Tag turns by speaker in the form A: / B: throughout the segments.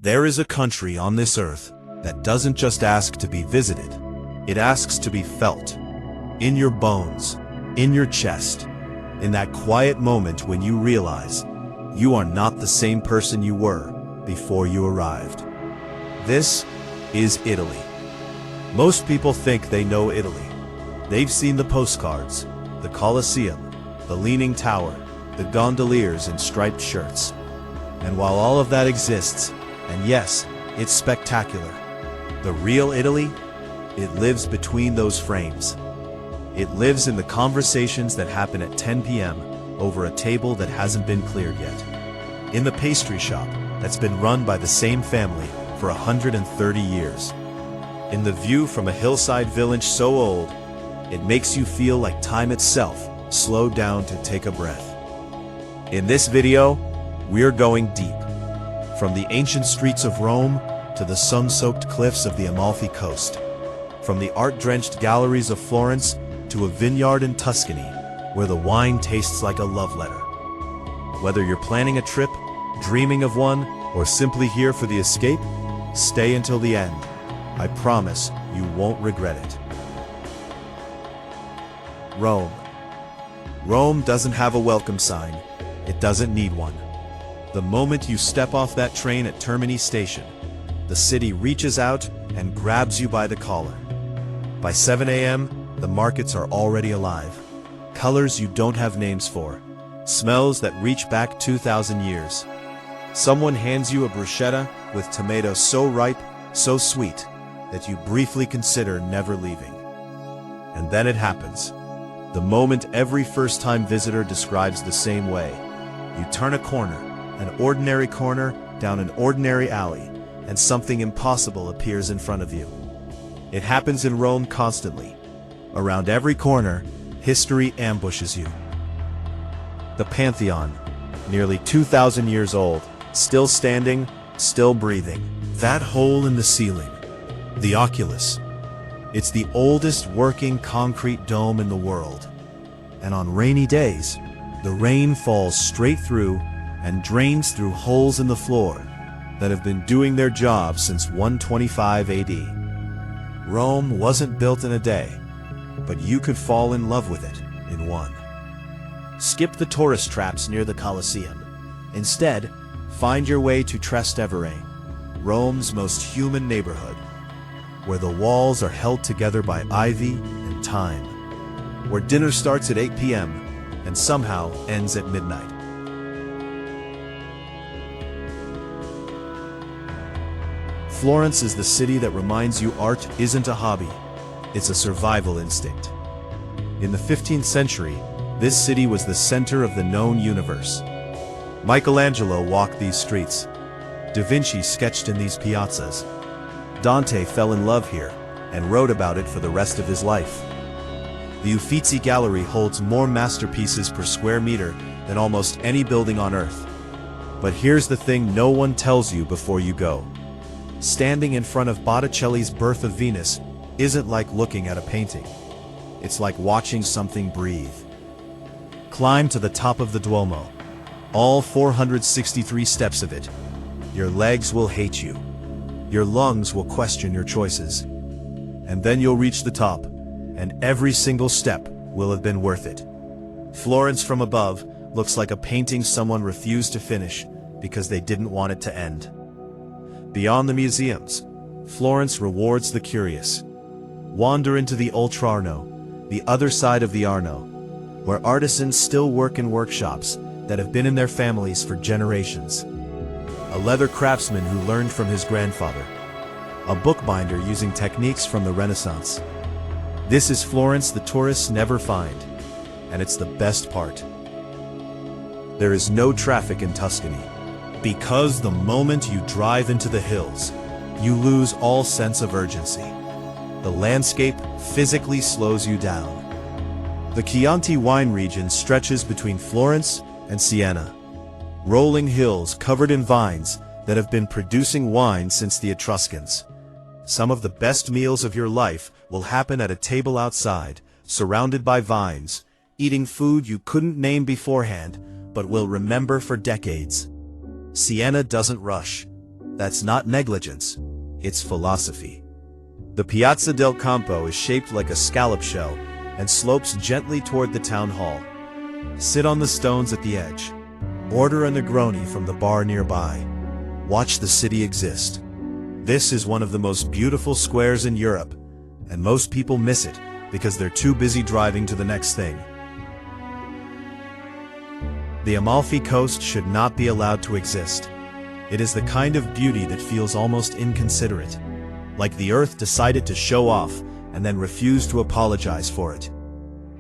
A: There is a country on this earth that doesn't just ask to be visited, it asks to be felt. In your bones, in your chest, in that quiet moment when you realize you are not the same person you were before you arrived. This is Italy. Most people think they know Italy. They've seen the postcards, the Colosseum, the Leaning Tower, the gondoliers in striped shirts. And while all of that exists, and yes, it's spectacular, the real Italy, it lives between those frames. It lives in the conversations that happen at 10 p.m. over a table that hasn't been cleared yet. In the pastry shop that's been run by the same family for 130 years. In the view from a hillside village so old, it makes you feel like time itself slowed down to take a breath. In this video, we're going deep. From the ancient streets of Rome to the sun-soaked cliffs of the Amalfi Coast. From the art-drenched galleries of Florence to a vineyard in Tuscany, where the wine tastes like a love letter. Whether you're planning a trip, dreaming of one, or simply here for the escape, stay until the end. I promise you won't regret it. Rome. Rome doesn't have a welcome sign. It doesn't need one. The moment you step off that train at Termini Station, the city reaches out and grabs you by the collar. By 7 a.m., the markets are already alive. Colors you don't have names for. Smells that reach back 2,000 years. Someone hands you a bruschetta with tomatoes so ripe, so sweet, that you briefly consider never leaving. And then it happens. The moment every first-time visitor describes the same way. You turn a corner, an ordinary corner, down an ordinary alley, and something impossible appears in front of you. It happens in Rome constantly. Around every corner, history ambushes you. The Pantheon, nearly 2,000 years old, still standing, still breathing. That hole in the ceiling, the oculus. It's the oldest working concrete dome in the world. And on rainy days, the rain falls straight through and drains through holes in the floor that have been doing their job since 125 AD. Rome wasn't built in a day, but you could fall in love with it in one. Skip the tourist traps near the Colosseum. Instead, find your way to Trastevere, Rome's most human neighborhood, where the walls are held together by ivy and thyme, where dinner starts at 8 p.m. and somehow ends at midnight. Florence is the city that reminds you art isn't a hobby, it's a survival instinct. In the 15th century, this city was the center of the known universe. Michelangelo walked these streets. Da Vinci sketched in these piazzas. Dante fell in love here and wrote about it for the rest of his life. The Uffizi gallery holds more masterpieces per square meter than almost any building on Earth. But here's the thing no one tells you before you go. Standing in front of Botticelli's Birth of Venus isn't like looking at a painting. It's like watching something breathe. Climb to the top of the Duomo, all 463 steps of it. Your legs will hate you. Your lungs will question your choices. And then you'll reach the top, and every single step will have been worth it. Florence from above looks like a painting someone refused to finish because they didn't want it to end. Beyond the museums, Florence rewards the curious. Wander into the Oltrarno, the other side of the Arno, where artisans still work in workshops that have been in their families for generations. A leather craftsman who learned from his grandfather. A bookbinder using techniques from the Renaissance. This is Florence the tourists never find, and it's the best part. There is no traffic in Tuscany, because the moment you drive into the hills, you lose all sense of urgency. The landscape physically slows you down. The Chianti wine region stretches between Florence and Siena. Rolling hills covered in vines that have been producing wine since the Etruscans. Some of the best meals of your life will happen at a table outside, surrounded by vines, eating food you couldn't name beforehand, but will remember for decades. Siena doesn't rush. That's not negligence, it's philosophy. The Piazza del Campo is shaped like a scallop shell and slopes gently toward the town hall. Sit on the stones at the edge. Order a Negroni from the bar nearby. Watch the city exist. This is one of the most beautiful squares in Europe, and most people miss it because they're too busy driving to the next thing. The Amalfi Coast should not be allowed to exist. It is the kind of beauty that feels almost inconsiderate, like the earth decided to show off and then refused to apologize for it.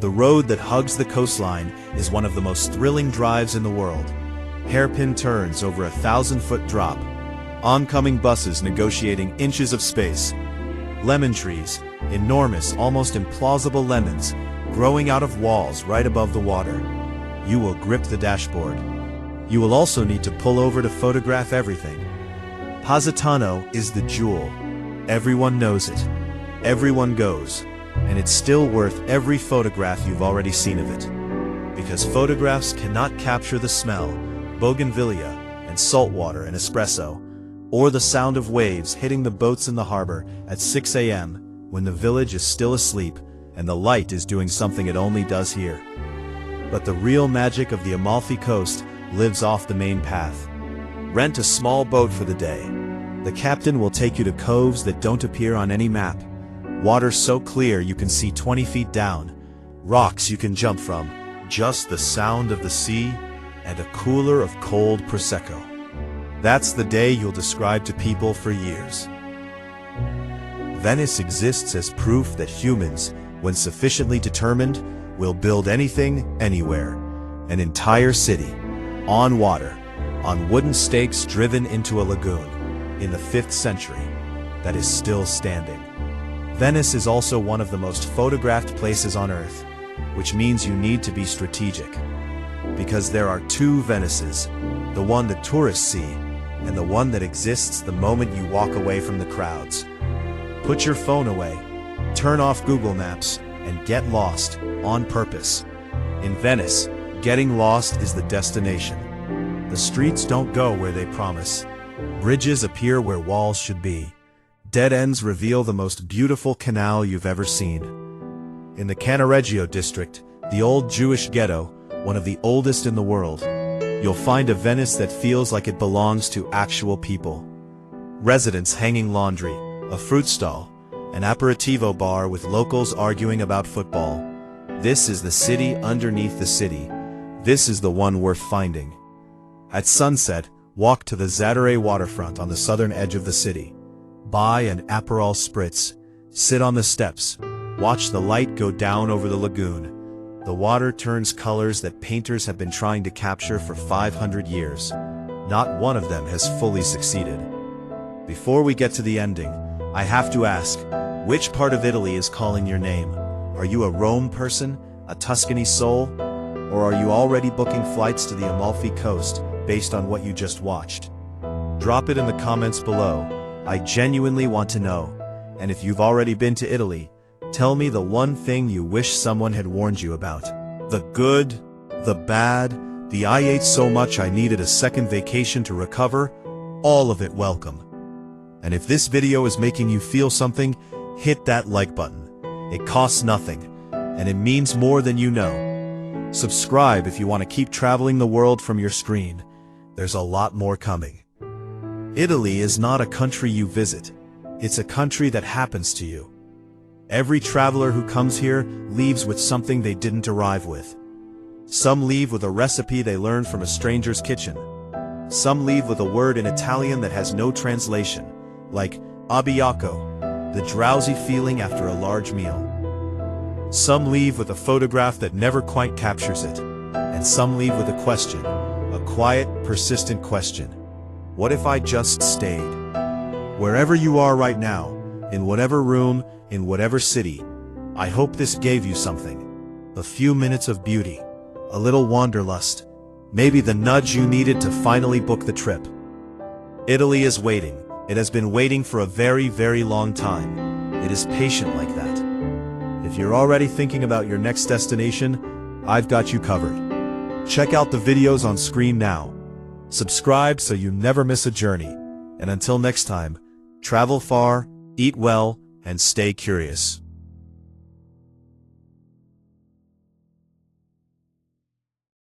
A: The road that hugs the coastline is one of the most thrilling drives in the world. Hairpin turns over 1,000-foot drop, oncoming buses negotiating inches of space, lemon trees, enormous, almost implausible lemons, growing out of walls right above the water. You will grip the dashboard. You will also need to pull over to photograph everything. Positano is the jewel. Everyone knows it. Everyone goes. And it's still worth every photograph you've already seen of it. Because photographs cannot capture the smell, bougainvillea, and saltwater and espresso, or the sound of waves hitting the boats in the harbor at 6 a.m. when the village is still asleep and the light is doing something it only does here. But the real magic of the Amalfi Coast lives off the main path. Rent a small boat for the day. The captain will take you to coves that don't appear on any map. Water so clear you can see 20 feet down. Rocks you can jump from. Just the sound of the sea and a cooler of cold Prosecco. That's the day you'll describe to people for years. Venice exists as proof that humans, when sufficiently determined, will build anything, anywhere. An entire city. On water. On wooden stakes driven into a lagoon. In the 5th century. That is still standing. Venice is also one of the most photographed places on Earth, which means you need to be strategic. Because there are two Venices, the one that tourists see, and the one that exists the moment you walk away from the crowds. Put your phone away, turn off Google Maps, and get lost, on purpose. In Venice, getting lost is the destination. The streets don't go where they promise. Bridges appear where walls should be. Dead ends reveal the most beautiful canal you've ever seen. In the Cannaregio district, the old Jewish ghetto, one of the oldest in the world, you'll find a Venice that feels like it belongs to actual people. Residents hanging laundry, a fruit stall, an aperitivo bar with locals arguing about football. This is the city underneath the city. This is the one worth finding. At sunset, walk to the Zattere waterfront on the southern edge of the city. Buy an Aperol spritz, sit on the steps, watch the light go down over the lagoon. The water turns colors that painters have been trying to capture for 500 years. Not one of them has fully succeeded. Before we get to the ending, I have to ask, which part of Italy is calling your name? Are you a Rome person, a Tuscany soul, or are you already booking flights to the Amalfi Coast based on what you just watched? Drop it in the comments below. I genuinely want to know. And if you've already been to Italy, tell me the one thing you wish someone had warned you about. The good, the bad, the I ate so much I needed a second vacation to recover, all of it welcome. And if this video is making you feel something, hit that like button. It costs nothing, and it means more than you know. Subscribe if you want to keep traveling the world from your screen. There's a lot more coming. Italy is not a country you visit. It's a country that happens to you. Every traveler who comes here leaves with something they didn't arrive with. Some leave with a recipe they learned from a stranger's kitchen. Some leave with a word in Italian that has no translation, like abbiacco, the drowsy feeling after a large meal. Some leave with a photograph that never quite captures it. And some leave with a question, a quiet, persistent question. What if I just stayed? Wherever you are right now, in whatever room, in whatever city, I hope this gave you something. A few minutes of beauty, a little wanderlust, maybe the nudge you needed to finally book the trip. Italy is waiting. It has been waiting for a very, very long time. It is patient like that. If you're already thinking about your next destination, I've got you covered. Check out the videos on screen now. Subscribe so you never miss a journey. And until next time, travel far, eat well, and stay curious.